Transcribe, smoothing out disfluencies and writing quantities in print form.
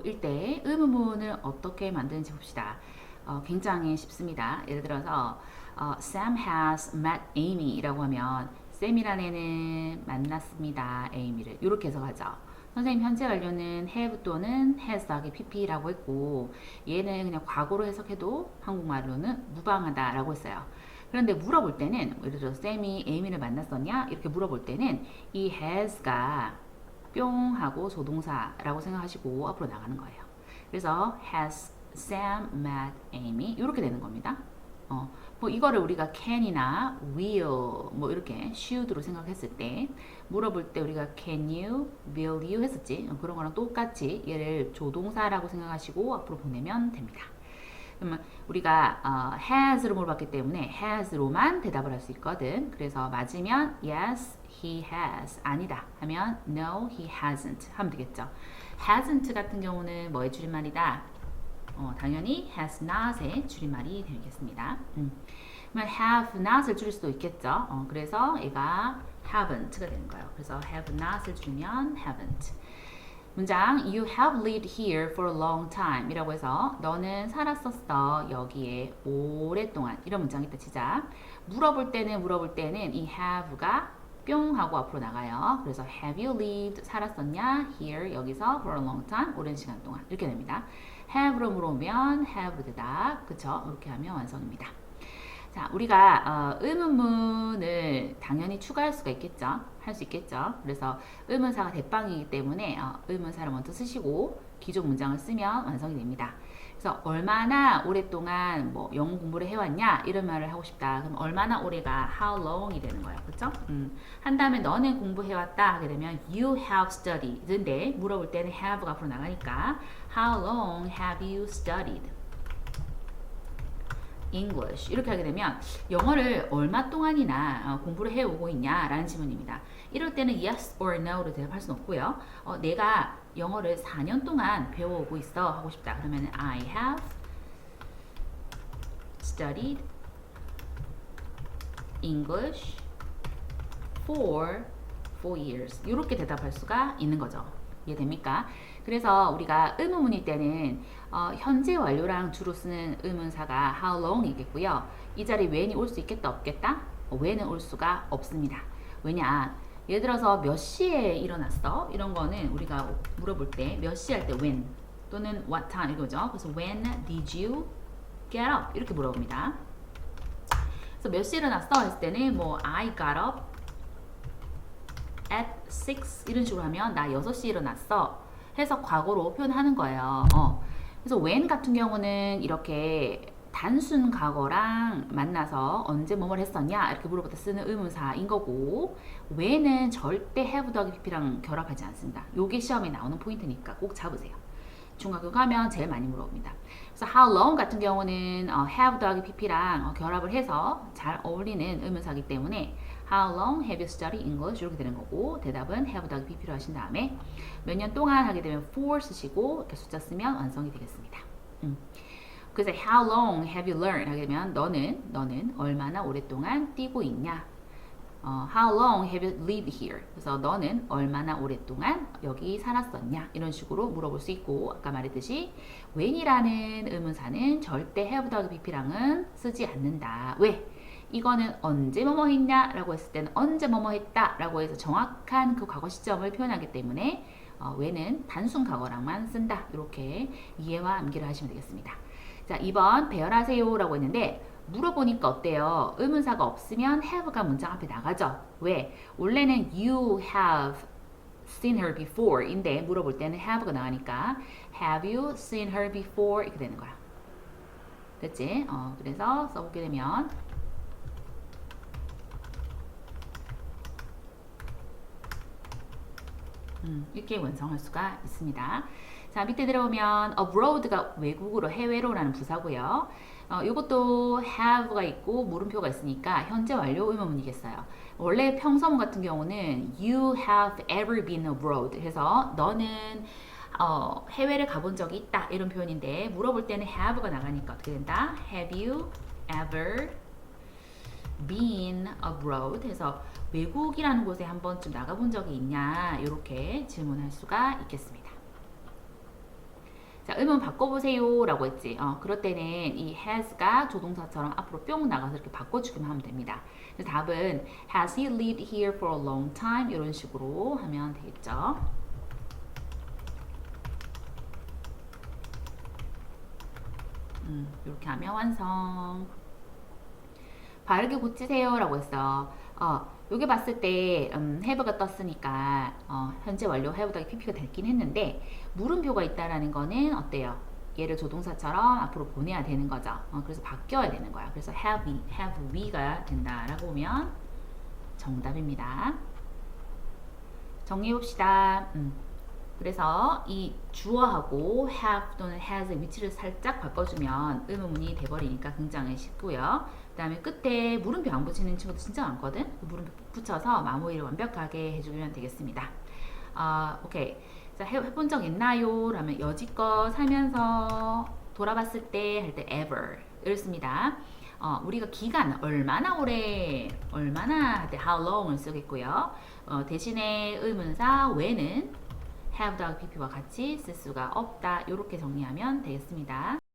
일 때 의문문을 어떻게 만드는지 봅시다. 굉장히 쉽습니다. 예를 들어서 Sam has met Amy라고 하면 샘이라는 애는 만났습니다. 에이미를 이렇게 해석하죠. 선생님 현재 완료는 have 또는 has 더하기 pp라고 했고 얘는 그냥 과거로 해석해도 한국말로는 무방하다라고 했어요. 그런데 물어볼 때는 예를 들어 샘이 에이미를 만났었냐 이렇게 물어볼 때는 이 has가 뿅 하고 조동사라고 생각하시고 앞으로 나가는 거예요. 그래서 has Sam met Amy 이렇게 되는 겁니다. 뭐 이거를 우리가 can이나 will 뭐 이렇게 should로 생각했을 때 물어볼 때 우리가 can you, will you 했었지. 그런 거랑 똑같이 얘를 조동사라고 생각하시고 앞으로 보내면 됩니다. 그러면 우리가 has로 물어봤기 때문에 has로만 대답을 할 수 있거든. 그래서 맞으면 yes, he has. 아니다 하면 no, he hasn't 하면 되겠죠. hasn't 같은 경우는 뭐의 줄임말이다? 당연히 has not의 줄임말이 되겠습니다. 그러면 have not을 줄일 수도 있겠죠. 그래서 얘가 haven't가 되는 거예요. 그래서 have not을 줄이면 haven't. 문장 You have lived here for a long time 이라고 해서 너는 살았었어 여기에 오랫동안 이런 문장이 있다 치자. 물어볼 때는 이 have가 뿅 하고 앞으로 나가요. 그래서 have you lived 살았었냐 here 여기서 for a long time 오랜 시간 동안 이렇게 됩니다. have로 물어보면 have 대답 그쵸 이렇게 하면 완성입니다. 자, 우리가 의문문을 당연히 추가할 수가 있겠죠. 할 수 있겠죠. 그래서 의문사가 대빵이기 때문에 의문사를 먼저 쓰시고 기존 문장을 쓰면 완성이 됩니다. 그래서 얼마나 오랫동안 뭐 영어 공부를 해왔냐 이런 말을 하고 싶다. 그럼 얼마나 오래가 how long이 되는 거예요. 그렇죠? 한 다음에 너는 공부해왔다 하게 되면 you have studied인데 물어볼 때는 have가 앞으로 나가니까 how long have you studied? English 이렇게 하게 되면 영어를 얼마 동안이나 공부를 해오고 있냐라는 질문입니다. 이럴 때는 yes or no로 대답할 수는 없고요. 내가 영어를 4년 동안 배워오고 있어 하고 싶다. 그러면 I have studied English for 4 years 이렇게 대답할 수가 있는 거죠. 이해됩니까? 그래서 우리가 의문문일 때는 현재 완료랑 주로 쓰는 의문사가 how long이겠고요. 이 자리에 when이 올 수 있겠다 없겠다? when은 올 수가 없습니다. 왜냐? 예를 들어서 몇 시에 일어났어? 이런 거는 우리가 물어볼 때 몇 시 할 때 when 또는 what time 이거죠. 그래서 when did you get up? 이렇게 물어봅니다. 그래서 몇 시에 일어났어? 했을 때는 뭐 I got up at 6 이런 식으로 하면 나 6시에 일어났어 해서 과거로 표현하는 거예요. 그래서 when 같은 경우는 이렇게 단순 과거랑 만나서 언제 뭐뭘 했었냐 이렇게 물어볼 때 쓰는 의문사인 거고 when은 절대 have 더하기 pp랑 결합하지 않습니다. 요게 시험에 나오는 포인트니까 꼭 잡으세요. 중학교 가면 제일 많이 물어봅니다. 그래서 how long 같은 경우는 have 더하기 pp랑 결합을 해서 잘 어울리는 의문사이기 때문에 How long have you studied English? 이렇게 되는 거고 대답은 have 더하기 pp로 하신 다음에 몇 년 동안 하게 되면 for 쓰시고 이렇게 숫자 쓰면 완성이 되겠습니다. 그래서 how long have you learned? 하게 되면 너는 얼마나 오랫동안 뛰고 있냐? How long have you lived here? 그래서 너는 얼마나 오랫동안 여기 살았었냐? 이런 식으로 물어볼 수 있고 아까 말했듯이 when이라는 의문사는 절대 have 더하기 pp랑은 쓰지 않는다. 왜? 이거는 언제 뭐뭐 했냐 라고 했을 때는 언제 뭐뭐 했다 라고 해서 정확한 그 과거 시점을 표현하기 때문에 when은 단순 과거랑만 쓴다 이렇게 이해와 암기를 하시면 되겠습니다. 자 2번 배열하세요 라고 했는데 물어보니까 어때요? 의문사가 없으면 have가 문장 앞에 나가죠. 왜? 원래는 you have seen her before 인데 물어볼 때는 have가 나가니까 have you seen her before 이렇게 되는 거야. 됐지? 그래서 써보게 되면 이렇게 완성할 수가 있습니다. 자 밑에 들어오면 abroad가 외국으로 해외로라는 부사고요. 이것도 have가 있고 물음표가 있으니까 현재 완료 의문문이겠어요. 원래 평서문 같은 경우는 you have ever been abroad 해서 너는 해외를 가본 적이 있다 이런 표현인데 물어볼 때는 have가 나가니까 어떻게 된다? Have you ever been abroad 해서 외국이라는 곳에 한 번쯤 나가본 적이 있냐 이렇게 질문할 수가 있겠습니다. 자, 의문 바꿔보세요 라고 했지. 그럴 때는 이 has가 조동사처럼 앞으로 뿅 나가서 이렇게 바꿔주기만 하면 됩니다. 그래서 답은 has he lived here for a long time? 이런 식으로 하면 되겠죠. 이렇게 하면 완성. 바르게 고치세요 라고 했어. 요게 봤을 때 have가 떴으니까 현재 완료 have다가 pp가 됐긴 했는데 물음표가 있다라는 거는 어때요? 얘를 조동사처럼 앞으로 보내야 되는 거죠. 그래서 바뀌어야 되는 거야. 그래서 have we가 된다라고 보면 정답입니다. 정리해 봅시다. 그래서 이 주어하고 have 또는 has의 위치를 살짝 바꿔주면 의문문이 돼버리니까 굉장히 쉽고요. 그 다음에 끝에 물음표 안 붙이는 친구도 진짜 많거든. 그 물음표 붙여서 마무리를 완벽하게 해주면 되겠습니다. 오케이. 자, 해본 적 있나요? 라면 여지껏 살면서 돌아봤을 때 할 때 ever를 씁니다. 우리가 기간 얼마나 오래 얼마나 할 때 how long을 쓰겠고요. 대신에 의문사 when은 have 더하기 pp와 같이 쓸 수가 없다. 이렇게 정리하면 되겠습니다.